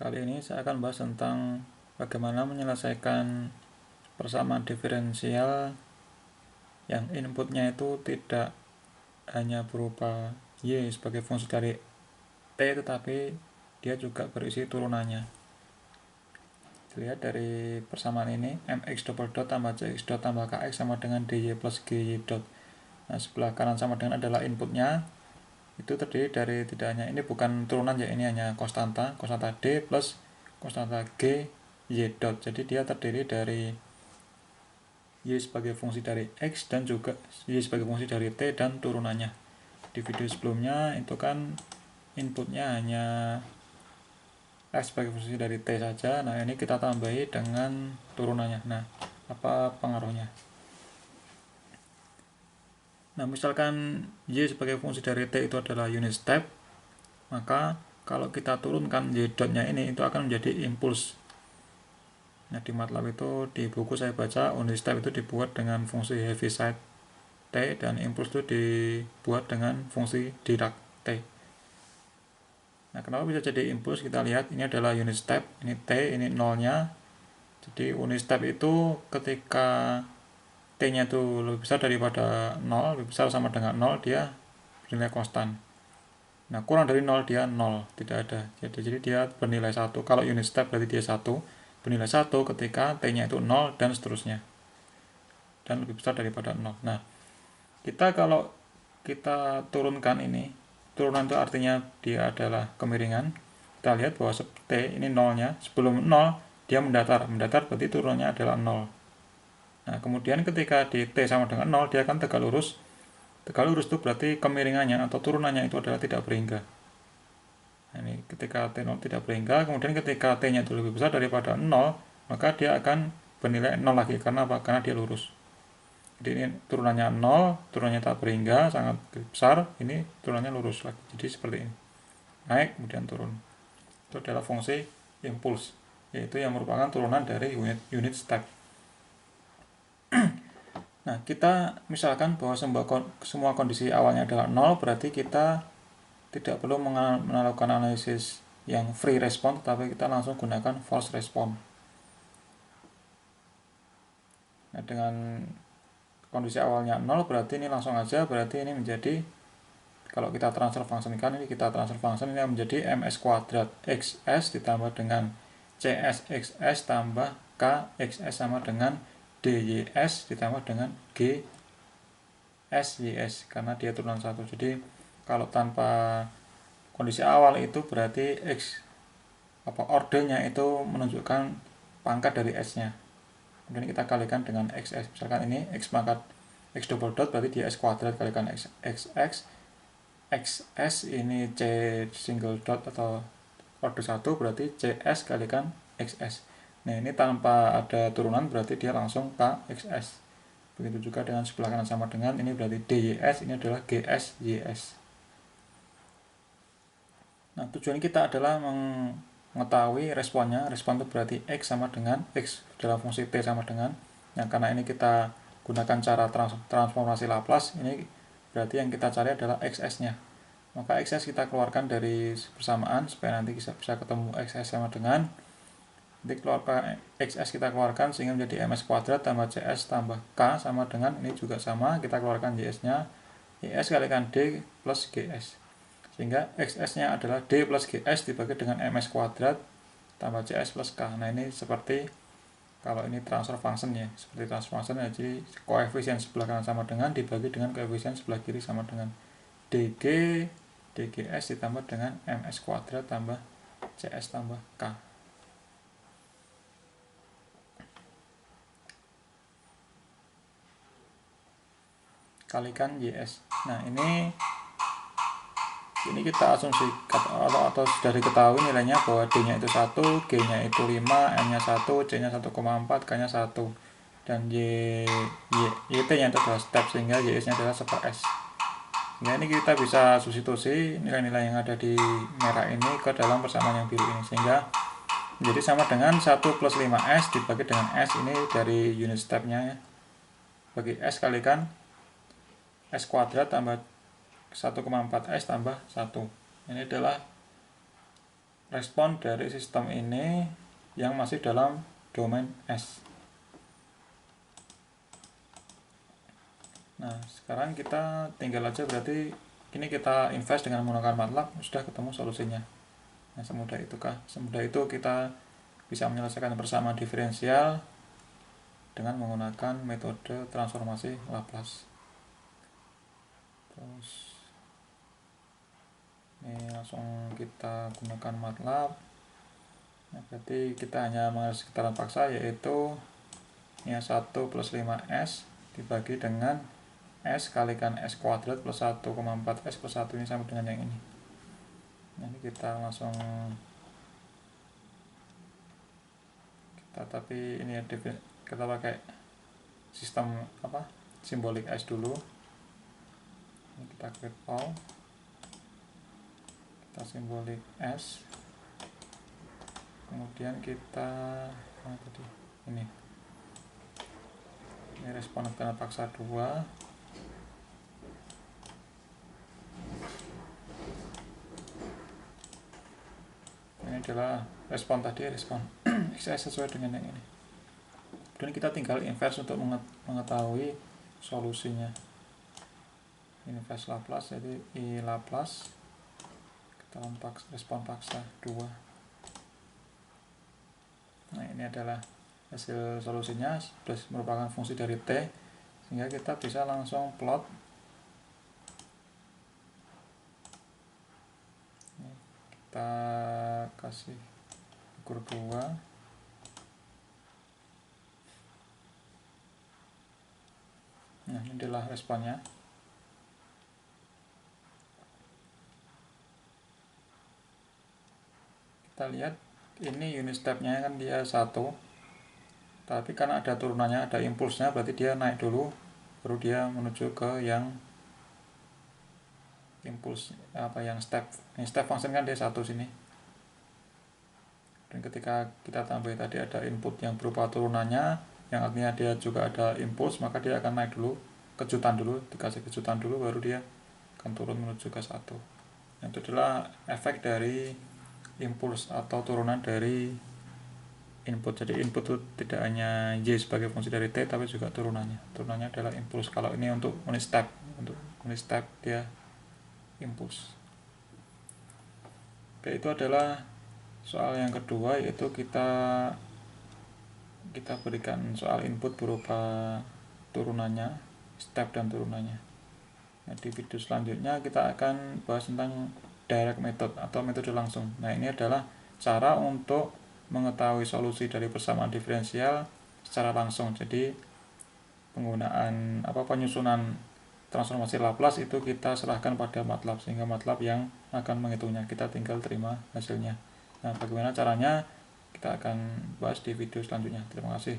Kali ini saya akan bahas tentang bagaimana menyelesaikan persamaan diferensial yang inputnya itu tidak hanya berupa Y sebagai fungsi dari T, tetapi dia juga berisi turunannya. Dilihat dari persamaan ini, mx double dot tambah cx dot tambah kx sama dengan dy plus gy dot. Nah, sebelah kanan sama dengan adalah inputnya. Itu terdiri dari tidak hanya ini bukan turunan ya, ini hanya konstanta d plus konstanta g y dot. Jadi dia terdiri dari y sebagai fungsi dari x dan juga y sebagai fungsi dari t dan turunannya. Di video sebelumnya itu kan inputnya hanya x sebagai fungsi dari t saja. Nah, ini kita tambahi dengan turunannya. Nah, apa pengaruhnya? Nah, misalkan y sebagai fungsi dari t itu adalah unit step, maka kalau kita turunkan y dotnya ini, itu akan menjadi impuls. Nah, di MATLAB itu di buku saya baca unit step itu dibuat dengan fungsi Heaviside T dan impuls itu dibuat dengan fungsi Dirac T. Nah, kenapa bisa jadi impuls? Kita lihat ini adalah unit step, ini T, ini nolnya. Jadi unit step itu ketika T-nya itu lebih besar daripada 0, lebih besar sama dengan 0, dia bernilai konstan. Nah, kurang dari 0 dia 0, tidak ada. Jadi dia bernilai 1. Kalau unit step berarti dia 1, bernilai 1 ketika T-nya itu 0 dan seterusnya. Dan lebih besar daripada 0. Nah, kalau kita turunkan ini, turunan itu artinya dia adalah kemiringan. Kita lihat bahwa T ini 0-nya, sebelum 0 dia mendatar berarti turunannya adalah 0. Nah, kemudian ketika di T sama dengan 0 dia akan tegak lurus. Tegak lurus itu berarti kemiringannya atau turunannya itu adalah tidak berhingga. Nah, ini ketika T0 tidak berhingga, kemudian ketika T-nya itu lebih besar daripada 0, maka dia akan bernilai 0 lagi. Karena apa? Karena dia lurus. Jadi ini turunannya 0, turunannya tak berhingga, sangat besar, ini turunannya lurus lagi. Jadi seperti ini. Naik, kemudian turun. Itu adalah fungsi impuls, yaitu yang merupakan turunan dari unit step. Nah, kita misalkan bahwa semua kondisi awalnya adalah 0, berarti kita tidak perlu melakukan analisis yang free response, tetapi kita langsung gunakan force response. Nah, dengan kondisi awalnya 0 berarti ini langsung aja, berarti ini menjadi, kalau kita transfer function kan, ini kita transfer function ini menjadi ms kuadrat xs ditambah dengan cs xs tambah k xs sama dengan dys ditambah dengan g sys, karena dia turunan 1. Jadi kalau tanpa kondisi awal itu berarti x ordernya itu menunjukkan pangkat dari s-nya. Kemudian kita kalikan dengan xs. Misalkan ini x pangkat x double dot berarti dia s kuadrat kalikan xx. xs ini c single dot atau order 1 berarti cs kalikan xs. Nah, ini tanpa ada turunan berarti dia langsung kxs. Begitu juga dengan sebelah kanan sama dengan ini berarti dys, ini adalah gs ys. Nah, tujuan kita adalah mengetahui responnya. Respon itu berarti x sama dengan x dalam fungsi t sama dengan. Yang karena ini kita gunakan cara transformasi Laplace, ini berarti yang kita cari adalah xs-nya. Maka xs kita keluarkan dari persamaan supaya nanti bisa ketemu xs sama dengan, nanti xs kita keluarkan sehingga menjadi ms kuadrat tambah cs tambah k sama dengan, ini juga sama, kita keluarkan ys-nya, ys kalikan d plus gs. Sehingga xs-nya adalah d plus gs dibagi dengan ms kuadrat tambah cs plus k. Nah, ini seperti kalau ini transfer function ya, seperti transfer function ya, jadi koefisien sebelah kanan sama dengan dibagi dengan koefisien sebelah kiri sama dengan dg dgs ditambah dengan ms kuadrat tambah cs tambah k. Kalikan ys. Nah, ini kita asumsi atau sudah diketahui nilainya bahwa d-nya itu 1, g-nya itu 5, m-nya 1, c-nya 1,4, k-nya 1, dan yt-nya itu adalah step, sehingga ys-nya adalah 1/s. Sehingga ini kita bisa substitusi nilai-nilai yang ada di merah ini ke dalam persamaan yang biru ini, sehingga menjadi sama dengan 1 plus 5s dibagi dengan s, ini dari unit step-nya ya. Bagi s kalikan s kuadrat tambah 1,4s tambah 1. Ini adalah respon dari sistem ini yang masih dalam domain S. Nah, sekarang kita tinggal aja berarti ini kita invest dengan menggunakan MATLAB, sudah ketemu solusinya. Nah, semudah itukah? Semudah itu kita bisa menyelesaikan bersama diferensial dengan menggunakan metode transformasi Laplace. Terus ini langsung kita gunakan MATLAB. Nah, berarti kita hanya mengambil sekitaran paksa, yaitu ini 1 plus 5S dibagi dengan S kalikan S kuadrat plus 1,4 S plus 1 ini sama dengan yang ini. Nah, ini kita langsung tapi ini ya, kita pakai sistem simbolik S dulu. Ini kita klik all, kita simbolik S, kemudian kita ini respon tekanan paksa 2. Ini adalah respon tadi, respon XS sesuai dengan yang ini. Dan kita tinggal inverse untuk mengetahui solusinya. Inverse Laplace, jadi I Laplace ketahuan respon paksa 2. Nah, ini adalah hasil solusinya, sudah merupakan fungsi dari T, sehingga kita bisa langsung plot. Kita kasih ukur 2. Nah, ini adalah responnya. Kita lihat ini unit stepnya kan dia 1, tapi karena ada turunannya, ada impulsnya, berarti dia naik dulu, baru dia menuju ke yang impuls yang step. Ini step function kan dia 1 sini. Dan ketika kita tambah tadi ada input yang berupa turunannya, yang artinya dia juga ada impuls, maka dia akan naik dulu, kejutan dulu, dikasih kejutan dulu, baru dia akan turun menuju ke 1. Itu adalah efek dari impuls atau turunan dari input. Jadi input itu tidak hanya Y sebagai fungsi dari T, tapi juga turunannya. Turunannya adalah impuls. Kalau ini untuk unit step, dia impuls. Oke, itu adalah soal yang kedua, yaitu kita berikan soal input berupa turunannya, step dan turunannya. Nah, di video selanjutnya kita akan bahas tentang direct method atau metode langsung. Nah, ini adalah cara untuk mengetahui solusi dari persamaan diferensial secara langsung. Jadi penggunaan penyusunan transformasi Laplace itu kita serahkan pada MATLAB, sehingga MATLAB yang akan menghitungnya, kita tinggal terima hasilnya. Nah, bagaimana caranya kita akan bahas di video selanjutnya. Terima kasih.